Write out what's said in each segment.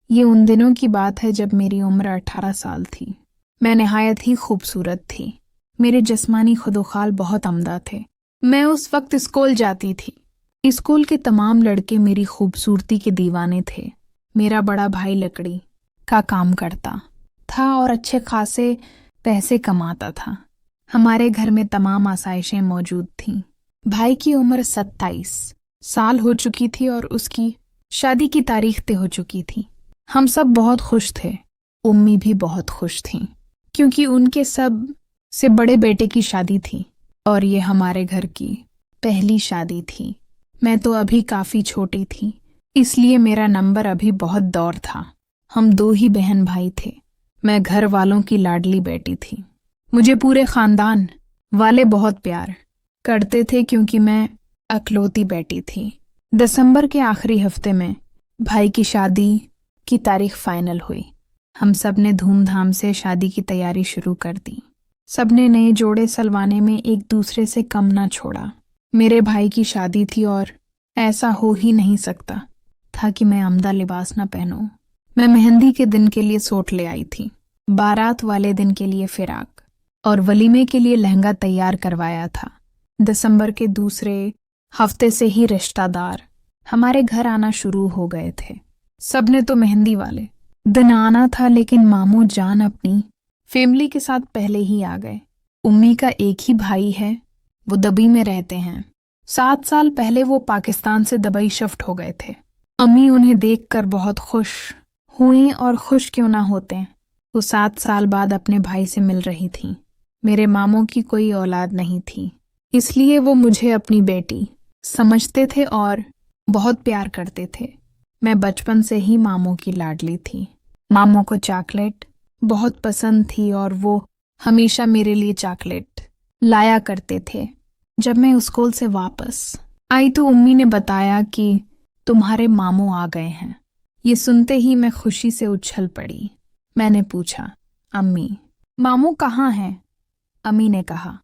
ये उन दिनों की बात है जब मेरी उम्र 18 साल थी। मैं निहायत ही खूबसूरत थी। मेरे जिस्मानी खुदोखाल बहुत अमदा थे। मैं उस वक्त स्कूल जाती थी। स्कूल के तमाम लड़के मेरी खूबसूरती के दीवाने थे। मेरा बड़ा भाई लकड़ी का काम करता था और अच्छे खासे पैसे कमाता था। हमारे घर में तमाम आसाइशें मौजूद थीं। भाई की उम्र 27 साल हो चुकी थी और उसकी शादी की तारीख तय हो चुकी थी। हम सब बहुत खुश थे। उम्मी भी बहुत खुश थीं क्योंकि उनके सब से बड़े बेटे की शादी थी और ये हमारे घर की पहली शादी थी। मैं तो अभी काफ़ी छोटी थी, इसलिए मेरा नंबर अभी बहुत दौर था। हम 2 ही बहन भाई थे। मैं घर वालों की लाडली बेटी थी। मुझे पूरे खानदान वाले बहुत प्यार करते थे क्योंकि मैं अकलौती बेटी थी। दिसंबर के आखिरी हफ्ते में भाई की शादी की तारीख फाइनल हुई। हम सब ने धूमधाम से शादी की तैयारी शुरू कर दी। सब ने नए जोड़े सलवाने में एक दूसरे से कम ना छोड़ा। मेरे भाई की शादी थी और ऐसा हो ही नहीं सकता था कि मैं अमदा लिबास ना पहनूं। मैं मेहंदी के दिन के लिए सूट ले आई थी, बारात वाले दिन के लिए फिराक और वलीमे के लिए लहंगा तैयार करवाया था। दिसंबर के दूसरे हफ्ते से ही रिश्तेदार हमारे घर आना शुरू हो गए थे। सबने तो मेहंदी वाले दिन आना था, लेकिन मामू जान अपनी फैमिली के साथ पहले ही आ गए। उम्मी का एक ही भाई है, वो दुबई में रहते हैं। 7 साल पहले वो पाकिस्तान से दुबई शिफ्ट हो गए थे। अम्मी उन्हें देखकर बहुत खुश हुई और खुश क्यों ना होते। वो 7 साल बाद अपने भाई से मिल रही थी। मेरे मामू की कोई औलाद नहीं थी, इसलिए वो मुझे अपनी बेटी समझते थे और बहुत प्यार करते थे। मैं बचपन से ही मामू की लाडली थी। मामू को चॉकलेट बहुत पसंद थी और वो हमेशा मेरे लिए चॉकलेट लाया करते थे। जब मैं स्कूल से वापस आई तो उम्मी ने बताया कि तुम्हारे मामू आ गए हैं। ये सुनते ही मैं खुशी से उछल पड़ी। मैंने पूछा, अम्मी मामू कहाँ हैं? अम्मी ने कहा,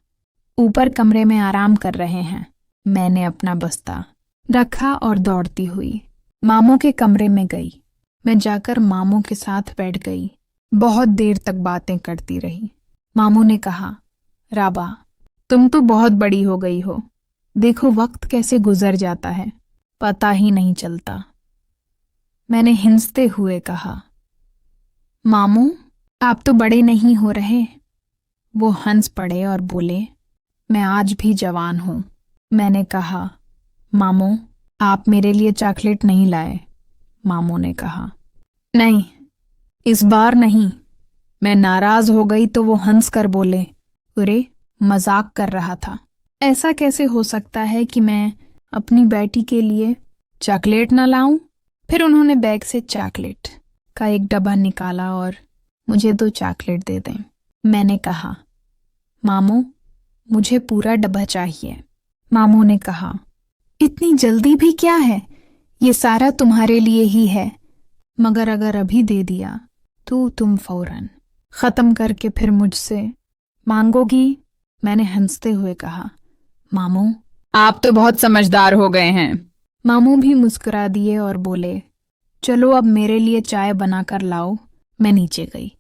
ऊपर कमरे में आराम कर रहे हैं। मैंने अपना बस्ता रखा और दौड़ती हुई मामू के कमरे में गई। मैं जाकर मामू के साथ बैठ गई। बहुत देर तक बातें करती रही। मामू ने कहा, राबा तुम तो बहुत बड़ी हो गई हो। देखो वक्त कैसे गुजर जाता है, पता ही नहीं चलता। मैंने हिंसते हुए कहा, मामू आप तो बड़े नहीं हो रहे। वो हंस पड़े और बोले, मैं आज भी जवान हूं। मैंने कहा, मामू आप मेरे लिए चॉकलेट नहीं लाए। मामू ने कहा, नहीं इस बार नहीं। मैं नाराज हो गई तो वो हंस कर बोले, अरे मजाक कर रहा था। ऐसा कैसे हो सकता है कि मैं अपनी बेटी के लिए चॉकलेट ना लाऊं? फिर उन्होंने बैग से चॉकलेट का एक डब्बा निकाला और मुझे 2 चॉकलेट दे दें। मैंने कहा, मामू मुझे पूरा डब्बा चाहिए। मामू ने कहा, इतनी जल्दी भी क्या है, ये सारा तुम्हारे लिए ही है, मगर अगर अभी दे दिया तो तुम फौरन खत्म करके फिर मुझसे मांगोगी। मैंने हंसते हुए कहा, मामू आप तो बहुत समझदार हो गए हैं। मामू भी मुस्कुरा दिए और बोले, चलो अब मेरे लिए चाय बनाकर लाओ। मैं नीचे गई,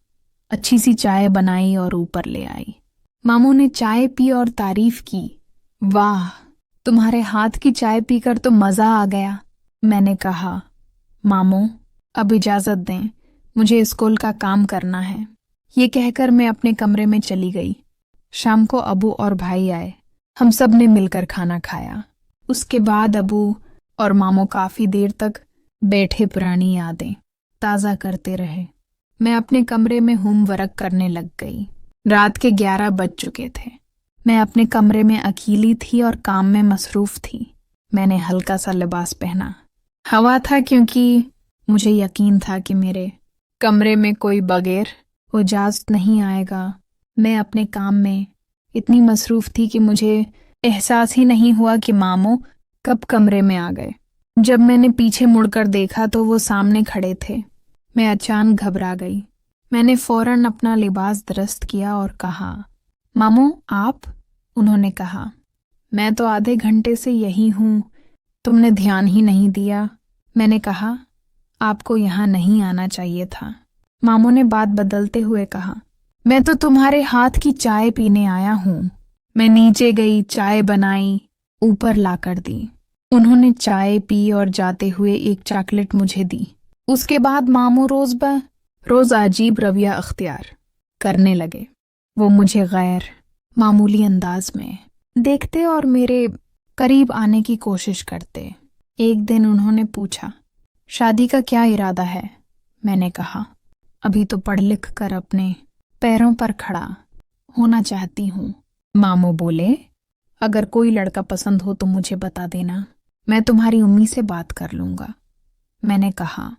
अच्छी सी चाय बनाई और ऊपर ले आई। मामू ने चाय पी और तारीफ की, वाह तुम्हारे हाथ की चाय पीकर तो मजा आ गया। मैंने कहा, मामू अब इजाजत दें, मुझे स्कूल का काम करना है। ये कहकर मैं अपने कमरे में चली गई। शाम को अबू और भाई आए। हम सब ने मिलकर खाना खाया। उसके बाद अबू और मामू काफी देर तक बैठे पुरानी यादें ताज़ा करते रहे। मैं अपने कमरे में होमवर्क करने लग गई। रात के 11 बज चुके थे। मैं अपने कमरे में अकेली थी और काम में मसरूफ थी। मैंने हल्का सा लिबास पहना। हवा था क्योंकि मुझे यकीन था कि मेरे कमरे में कोई बगैर इजाज़त नहीं आएगा। मैं अपने काम में इतनी मसरूफ थी कि मुझे एहसास ही नहीं हुआ कि मामू कब कमरे में आ गए। जब मैंने पीछे मुड़कर देखा तो वो सामने खड़े थे। मैं अचानक घबरा गई। मैंने फौरन अपना लिबास दुरुस्त किया और कहा, मामू आप? उन्होंने कहा, मैं तो आधे घंटे से यही हूँ, तुमने ध्यान ही नहीं दिया। मैंने कहा, आपको यहाँ नहीं आना चाहिए था। मामू ने बात बदलते हुए कहा, मैं तो तुम्हारे हाथ की चाय पीने आया हूँ। मैं नीचे गई, चाय बनाई, ऊपर लाकर दी। उन्होंने चाय पी और जाते हुए एक चॉकलेट मुझे दी। उसके बाद मामू रोज अजीब रवैया अख्तियार करने लगे। वो मुझे गैर मामूली अंदाज में देखते और मेरे करीब आने की कोशिश करते। एक दिन उन्होंने पूछा, शादी का क्या इरादा है? मैंने कहा, अभी तो पढ़ लिख कर अपने पैरों पर खड़ा होना चाहती हूँ। मामू बोले, अगर कोई लड़का पसंद हो तो मुझे बता देना, मैं तुम्हारी उम्मी से बात कर लूंगा। मैंने कहा,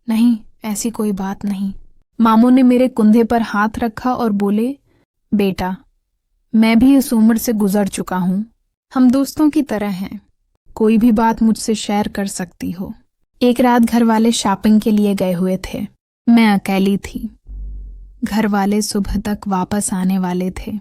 नहीं, ऐसी कोई बात नहीं। मामू ने मेरे कंधे पर हाथ रखा और बोले, बेटा, मैं भी इस उम्र से गुजर चुका हूँ। हम दोस्तों की तरह हैं। कोई भी बात मुझसे शेयर कर सकती हो। एक रात घर वाले शॉपिंग के लिए गए हुए थे। मैं अकेली थी। घर वाले सुबह तक वापस आने वाले थे।